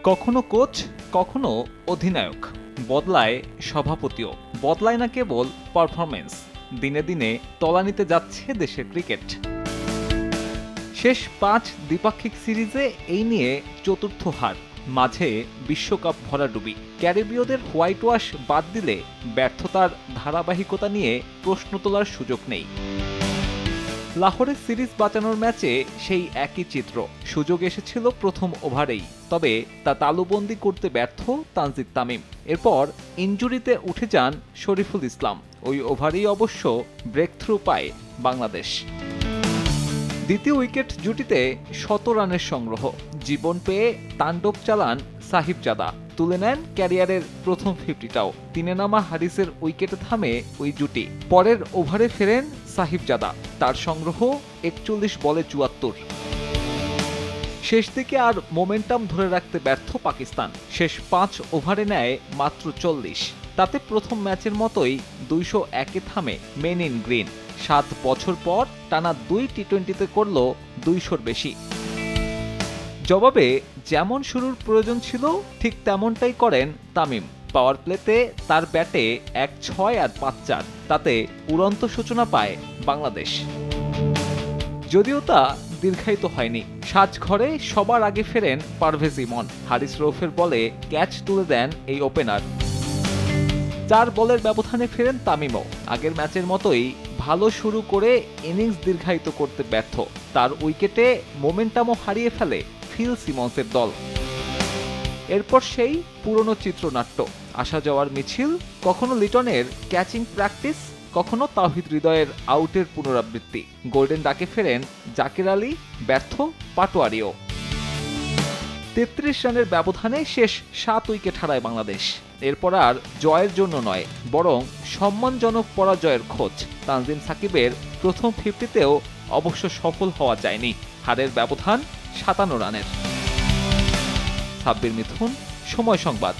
কখনো কোচ, কখনো অধিনায়ক, বদলায় সভাপতিও, বদলায় না কেবল পারফরমেন্স। দিনে দিনে তলানিতে যাচ্ছে দেশের ক্রিকেট। শেষ 5 দ্বিপাক্ষিক সিরিজে এই নিয়ে চতুর্থ হার, মাঝে বিশ্বকাপ ভরাডুবি। ক্যারিবীয়দের হোয়াইট ওয়াশ বাদ দিলে ব্যর্থতার ধারাবাহিকতা নিয়ে প্রশ্ন তোলার সুযোগ নেই। লাহোরের সিরিজ বাঁচানোর ম্যাচে সেই একই চিত্র। সুযোগ এসেছিল প্রথম ওভারেই, তবে তা তালুবন্দি করতে ব্যর্থ তানজিদ তামিম। এরপর ইনজুরিতে উঠে যান শরীফুল ইসলাম। ওই ওভারেই অবশ্য ব্রেক থ্রু পায় বাংলাদেশ। দ্বিতীয় উইকেট জুটিতে 100 রানের সংগ্রহ। জীবন পেয়ে তাণ্ডব চালান সাহিবজাদা, তুলে নেন ক্যারিয়ারের প্রথম 50টাও। তিনে নামা হারিসের উইকেটে থামে ওই জুটি। পরের ওভারে ফেরেন সাহিবজাদা, তার সংগ্রহ 41 বলে 74। শেষ দিকে আর মোমেন্টাম ধরে রাখতে ব্যর্থ পাকিস্তান। শেষ 5 ওভারে নেয় মাত্র 40। তাতে প্রথম ম্যাচের মতোই 201-এ থামে মেন ইন গ্রিন। 7 বছর পর টানা 2 টি-20তে করল 200-র বেশি। জবাবে যেমন শুরুর প্রয়োজন ছিল ঠিক তেমনটাই করেন তামিম। পাওয়ার প্লেতে তার ব্যাটে 1-6 আর 5-4, তাতে উড়ন্ত সূচনা পায় বাংলাদেশ। যদিও তা দীর্ঘায়িত হয়নি। সাজঘরে সবার আগে ফেরেন পারভেজ ইমন। হারিস রৌফের বলে ক্যাচ তুলে দেন এই ওপেনার। 4 বলের ব্যবধানে ফেরেন তামিমও। আগের ম্যাচের মতোই ভালো শুরু করে ইনিংস দীর্ঘায়িত করতে ব্যর্থ। তার উইকেটে মোমেন্টামও হারিয়ে ফেলে ফিল সিমন্সের দল। এরপর সেই পুরনো চিত্রনাট্য, আসা যাওয়ার মিছিল, কখনো লিটনের ক্যাচিং প্র্যাকটিস, কখনো তাওহিদ হৃদয়ের আউটের পুনরাবৃত্তি। গোল্ডেন ডাকে ফেরেন জাকের আলী, ব্যর্থ পাটোয়ারিও। 33 রানের ব্যবধানে শেষ 7 উইকেট হারায় বাংলাদেশ। এরপর আর জয়ের জন্য নয়, বরং সম্মানজনক পরাজয়ের খোঁজ। তানজিম সাকিবের প্রথম 50তেও অবশ্য সফল হওয়া যায়নি। হারের ব্যবধান 57 রানের। সাব্বির মিথুন, সময় সংবাদ।